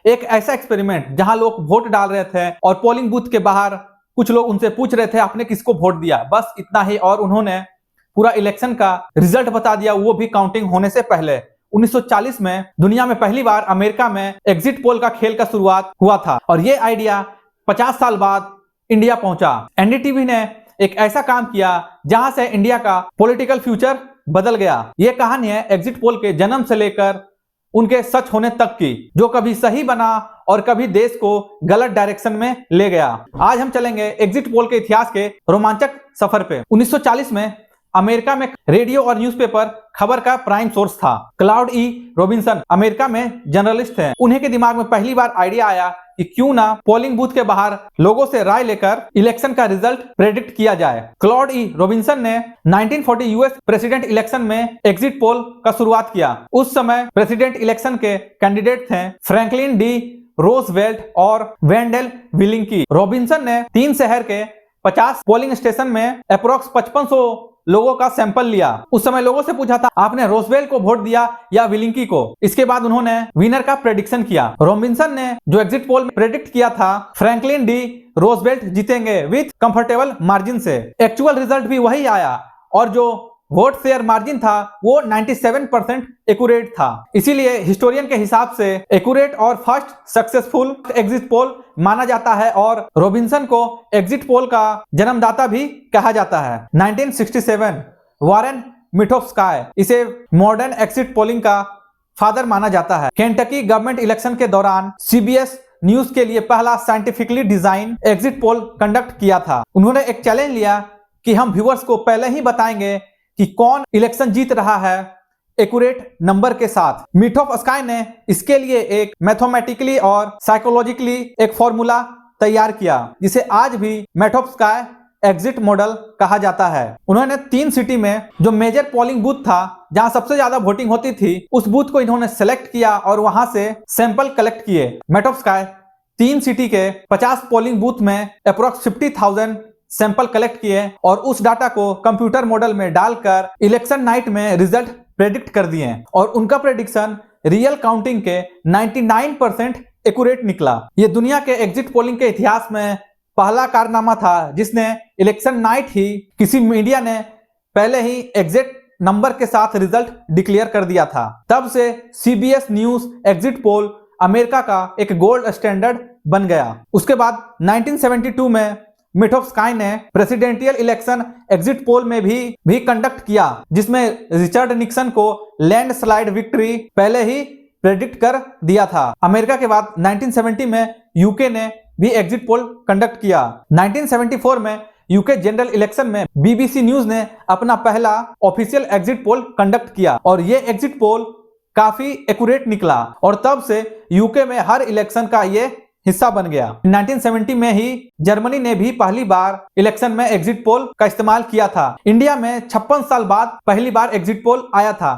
एक ऐसा एक्सपेरिमेंट जहां लोग वोट डाल रहे थे और पोलिंग बूथ के बाहर कुछ लोग उनसे पूछ रहे थे आपने किसको वोट दिया, बस इतना ही। और उन्होंने पूरा इलेक्शन का रिजल्ट बता दिया, वो भी काउंटिंग होने से पहले। 1940 में दुनिया में पहली बार अमेरिका में एग्जिट पोल का खेल का शुरुआत हुआ था और ये आइडिया 50 साल बाद इंडिया पहुंचा। एनडीटीवी ने एक ऐसा काम किया जहां से इंडिया का पॉलिटिकल फ्यूचर बदल गया। ये कहानी है एग्जिट पोल के जन्म से लेकर उनके सच होने तक की, जो कभी सही बना और कभी देश को गलत डायरेक्शन में ले गया। आज हम चलेंगे एग्जिट पोल के इतिहास के रोमांचक सफर पे। 1940 में अमेरिका में रेडियो और न्यूज़पेपर खबर का प्राइम सोर्स था। क्लाउड ई रॉबिन्सन अमेरिका में जर्नलिस्ट थे। उन्हीं के दिमाग में पहली बार आइडिया आया कि क्यों ना पोलिंग बूथ के बाहर लोगों से राय लेकर इलेक्शन का रिजल्ट प्रेडिक्ट किया जाए। क्लाउड ई रॉबिन्सन ने 1940 यूएस प्रेसिडेंट इलेक्शन में एग्जिट पोल का शुरुआत किया। उस समय प्रेसिडेंट इलेक्शन के कैंडिडेट थे फ्रैंकलिन डी रोजवेल्ट और वेंडेल विलिंकी। रॉबिन्सन ने 3 शहर के 50 पोलिंग स्टेशन में अप्रोक्स 5500 लोगों का सैंपल लिया। उस समय लोगों से पूछा था आपने रोजवेल्ट को वोट दिया या विलिंकी को। इसके बाद उन्होंने विनर का प्रेडिक्शन किया। रॉबिन्सन ने जो एग्जिट पोल में प्रेडिक्ट किया था फ्रैंकलिन डी रोजवेल्ट जीतेंगे विथ कंफर्टेबल मार्जिन से। एक्चुअल रिजल्ट भी वही आया और जो वोट शेयर मार्जिन था वो 97% एक्यूरेट था। इसीलिए हिस्टोरियन के हिसाब से एक्यूरेट और फर्स्ट सक्सेसफुल एग्जिट पोल माना जाता है और रॉबिन्सन को एग्जिट पोल का जन्मदाता भी कहा जाता है। 1967 वॉरेन मिटोफ्स्काय इसे मॉडर्न एग्जिट पोलिंग का फादर माना जाता है। केंटकी गवर्नमेंट इलेक्शन के दौरान सीबीएस न्यूज के लिए पहला scientifically design exit poll conduct किया था। उन्होंने एक चैलेंज लिया कि हम व्यूअर्स को पहले ही बताएंगे कि कौन इलेक्शन जीत रहा है एक्यूरेट नंबर के साथ। मिटोफ्स्काय ने इसके लिए एक मैथमेटिकली और साइकोलॉजिकली एक फॉर्मूला तैयार किया जिसे आज भी मिटोफ्स्काय एग्जिट मॉडल कहा जाता है। उन्होंने 3 सिटी में जो मेजर पोलिंग बूथ था जहां सबसे ज्यादा वोटिंग होती थी उस बूथ को इन्होंने सेलेक्ट किया और वहां से सैंपल कलेक्ट किए। मिटोफ्स्काय 3 सिटी के 50 पोलिंग बूथ में अप्रोक्स 50,000 सैंपल कलेक्ट किए और उस डाटा को कंप्यूटर मॉडल में डालकर इलेक्शन नाइट में रिजल्ट प्रेडिक्ट कर दिए और उनका प्रेडिक्शन रियल काउंटिंग के 99% एक्यूरेट निकला। ये दुनिया के एग्जिट पोलिंग के इतिहास में पहला कारनामा था जिसने इलेक्शन नाइट ही किसी मीडिया ने पहले ही एग्जिट नंबर के साथ रिजल्ट डिक्लेयर कर दिया था। तब से CBS news exit poll America का एक गोल्ड स्टैंडर्ड बन गया। उसके बाद 1972 में मिटोफ्स्काय ने प्रेसिडेंशियल इलेक्शन एग्जिट पोल में भी कंडक्ट किया जिसमें रिचर्ड निक्सन को लैंडस्लाइड विक्ट्री पहले ही प्रेडिक्ट कर दिया था। अमेरिका के बाद 1970 में यूके ने भी एग्जिट पोल कंडक्ट किया। 1974 में यूके जनरल इलेक्शन में बीबीसी न्यूज ने अपना पहला ऑफिशियल एग्जिट पोल कंडक्ट किया और ये एग्जिट पोल काफी एक्यूरेट निकला और तब से यूके में हर इलेक्शन का ये हिस्सा बन गया। 1970 में ही जर्मनी ने भी पहली बार इलेक्शन में एग्जिट पोल का इस्तेमाल किया था। इंडिया में 56 साल बाद पहली बार एग्जिट पोल आया था।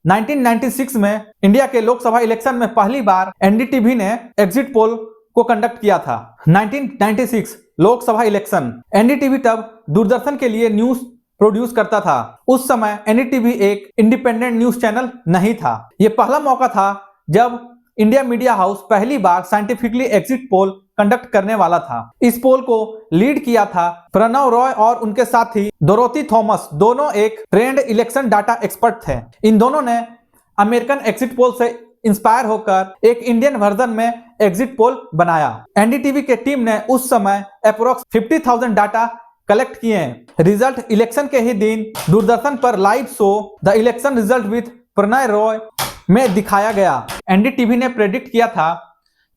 1996 में इंडिया के लोकसभा इलेक्शन में पहली बार एनडीटीवी ने एग्जिट पोल को कंडक्ट किया था। 1996 लोकसभा इलेक्शन। एनडीटीवी तब दूरदर्शन के लिए न्यूज प्रोड्यूस करता था। उस समय एनडीटीवी एक इंडिपेंडेंट न्यूज चैनल नहीं था। यह पहला मौका था जब इंडिया मीडिया हाउस पहली बार साइंटिफिकली एग्जिट पोल कंडक्ट करने वाला था। इस पोल को लीड किया था प्रणव रॉय और उनके साथी डोरोथी थॉमस, दोनों एक ट्रेंड इलेक्शन डाटा एक्सपर्ट थे। इन दोनों ने अमेरिकन एग्जिट पोल से इंस्पायर होकर एक इंडियन वर्जन में एग्जिट पोल बनाया। एनडीटीवी के टीम ने उस समय अप्रोक्स 50,000 डाटा कलेक्ट किए। रिजल्ट इलेक्शन के ही दिन दूरदर्शन पर live show the election result with Pranoy Roy में दिखाया गया। एनडीटीवी ने प्रेडिक्ट किया था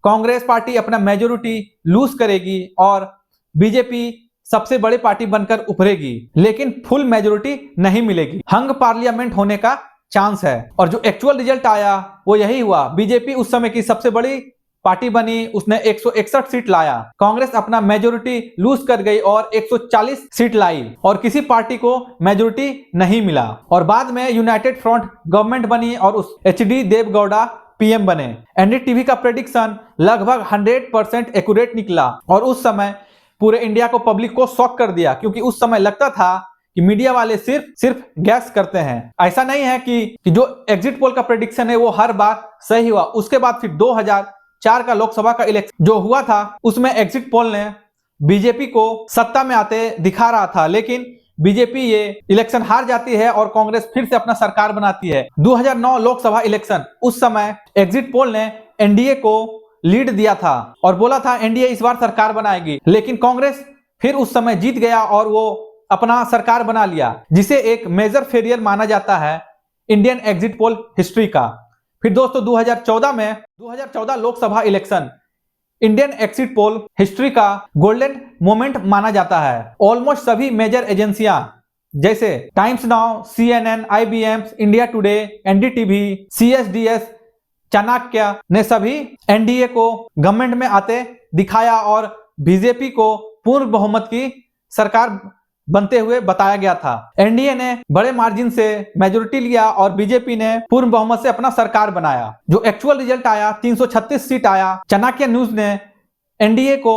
कांग्रेस पार्टी अपना मेजोरिटी लूज करेगी और बीजेपी सबसे बड़ी पार्टी बनकर उभरेगी, लेकिन फुल मेजोरिटी नहीं मिलेगी, हंग पार्लियामेंट होने का चांस है। और जो एक्चुअल रिजल्ट आया वो यही हुआ। बीजेपी उस समय की सबसे बड़ी पार्टी बनी, उसने 161 सीट लाया। कांग्रेस अपना मेजोरिटी लूज कर गई और 140 सीट लाई और किसी पार्टी को मेजोरिटी नहीं मिला। और बाद में यूनाइटेड फ्रंट गवर्नमेंट बनी और उस एचडी देवगौड़ा पीएम बने। एनडीटीवी का प्रेडिक्शन लगभग 100% एक्यूरेट निकला और उस समय पूरे इंडिया को, पब्लिक को शॉक कर दिया, क्योंकि उस समय लगता था कि मीडिया वाले सिर्फ गैस करते हैं। ऐसा नहीं है कि जो एग्जिट पोल का प्रेडिक्शन है वो हर बार सही हुआ। उसके बाद फिर 2004 का लोकसभा का इलेक्शन जो हुआ था उसमें एग्जिट पोल ने बीजेपी को सत्ता में आते दिखा रहा था, लेकिन बीजेपी ये इलेक्शन हार जाती है और कांग्रेस फिर से अपना सरकार बनाती है। 2009 लोकसभा इलेक्शन, उस समय एग्जिट पोल ने एनडीए को लीड दिया था और बोला था एनडीए इस बार सरकार बनाएगी, लेकिन कांग्रेस फिर उस समय जीत गया और वो अपना सरकार बना लिया, जिसे एक मेजर फेलियर माना जाता है इंडियन एग्जिट पोल हिस्ट्री का। फिर दोस्तों 2014 Lok Sabha election Indian exit poll history का गोल्डन मोमेंट माना जाता है। ऑलमोस्ट सभी मेजर एजेंसियां जैसे times now, CNN, IBM, India today, NDTV, CSDS, Chanakya ने सभी एनडीए को गवर्नमेंट में आते दिखाया और बीजेपी को पूर्ण बहुमत की सरकार बनते हुए बताया गया था। एनडीए ने बड़े मार्जिन से मेजोरिटी लिया और बीजेपी ने पूर्ण बहुमत से अपना सरकार बनाया। जो एक्चुअल रिजल्ट आया 336 सीट आया। चाणक्य न्यूज ने एनडीए को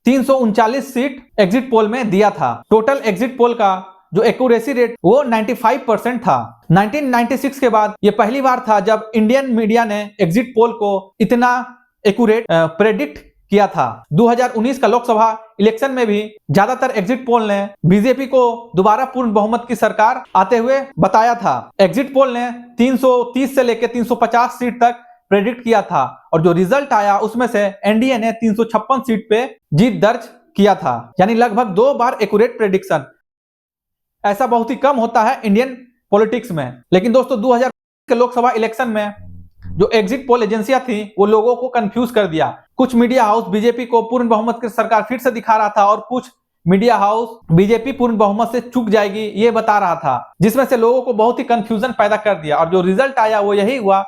339 सीट एग्जिट पोल में दिया था। टोटल एग्जिट पोल का जो एक्यूरेसी रेट वो 95% था। 1996 के बाद ये पहली बार था जब इंडियन मीडिया ने एग्जिट पोल को इतना एक्यूरेट प्रेडिक्ट किया था। 2019 का लोकसभा इलेक्शन में भी ज्यादातर एग्जिट पोल ने बीजेपी को दोबारा पूर्ण बहुमत की सरकार आते हुए बताया था। एग्जिट पोल ने 330 से लेकर 350 सीट तक प्रेडिक्ट किया था और जो रिजल्ट आया उसमें से एनडीए ने 356 सीट पे जीत दर्ज किया था, यानी लगभग 2 बार एक्यूरेट प्रेडिक्शन। ऐसा बहुत ही कम होता है इंडियन पॉलिटिक्स में। लेकिन दोस्तों 2000 के लोकसभा इलेक्शन में जो एग्जिट पोल एजेंसियां थी वो लोगों को कंफ्यूज कर दिया। कुछ मीडिया हाउस बीजेपी को पूर्ण बहुमत की सरकार फिर से दिखा रहा था और कुछ मीडिया हाउस बीजेपी पूर्ण बहुमत से चूक जाएगी ये बता रहा था, जिसमें से लोगों को बहुत ही कंफ्यूजन पैदा कर दिया। और जो रिजल्ट आया वो यही हुआ,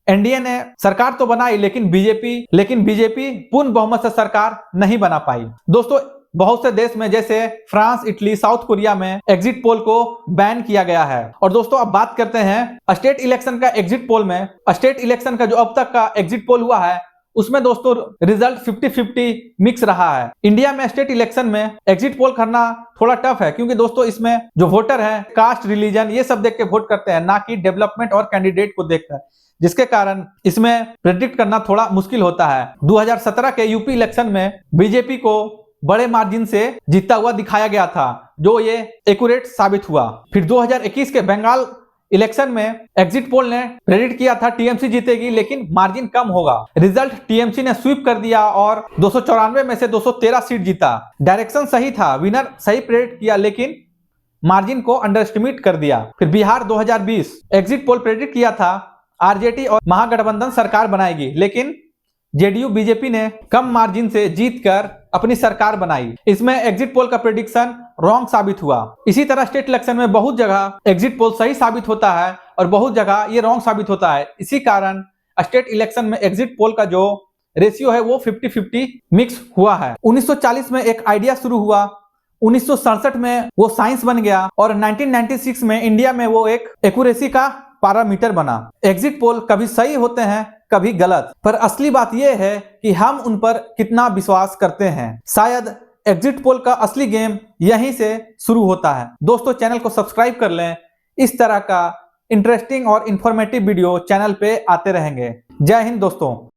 एनडीए ने सरकार तो बनाई लेकिन बीजेपी पूर्ण बहुमत से सरकार नहीं बना पाई। दोस्तों बहुत से देश में जैसे फ्रांस, इटली, साउथ कोरिया में एग्जिट पोल को बैन किया गया है। और दोस्तों अब बात करते हैं स्टेट इलेक्शन का एग्जिट पोल में। स्टेट इलेक्शन का जो अब तक का एग्जिट पोल हुआ है उसमें दोस्तों रिजल्ट 50-50 मिक्स रहा है। इंडिया में स्टेट इलेक्शन में एग्जिट पोल करना थोड़ा टफ है, क्योंकि दोस्तों इसमें जो वोटर है कास्ट, रिलीजन ये सब देख के वोट करते हैं, ना कि डेवलपमेंट और कैंडिडेट को देखकर, जिसके कारण इसमें प्रेडिक्ट करना थोड़ा मुश्किल होता है। 2017 के यूपी इलेक्शन में बीजेपी को बड़े मार्जिन से जीतता हुआ दिखाया गया था, जो ये एक्यूरेट साबित हुआ। फिर 2021 के बंगाल इलेक्शन में एग्जिट पोल ने प्रेडिक्ट किया था टीएमसी जीतेगी, लेकिन मार्जिन कम होगा। रिजल्ट टीएमसी ने स्वीप कर दिया और 294 में से 213 सीट जीता। डायरेक्शन सही था, विनर सही प्रेडिक्ट किया, लेकिन मार्जिन को अंडर एस्टिमेट कर दिया। फिर बिहार 2020 एग्जिट पोल प्रेडिक्ट किया था आरजेडी और महागठबंधन सरकार बनाएगी, लेकिन जेडीयू बीजेपी ने कम मार्जिन से जीतकर अपनी सरकार बनाई। इसमें एग्जिट पोल का प्रेडिक्शन रॉन्ग साबित हुआ। इसी तरह स्टेट इलेक्शन में बहुत जगह एग्जिट पोल सही साबित होता है और बहुत जगह ये रॉन्ग साबित होता है। इसी कारण स्टेट इलेक्शन में एग्जिट पोल का जो रेशियो है वो 50-50 मिक्स हुआ है। 1940 में एक आइडिया शुरू हुआ, 1967 में वो साइंस बन गया और 1996 में इंडिया में वो एक एक्यूरेसी का पैरामीटर बना। एग्जिट पोल कभी सही होते हैं कभी गलत, पर असली बात यह है कि हम उन पर कितना विश्वास करते हैं। शायद एग्जिट पोल का असली गेम यहीं से शुरू होता है। दोस्तों चैनल को सब्सक्राइब कर लें, इस तरह का इंटरेस्टिंग और इंफॉर्मेटिव वीडियो चैनल पे आते रहेंगे। जय हिंद दोस्तों।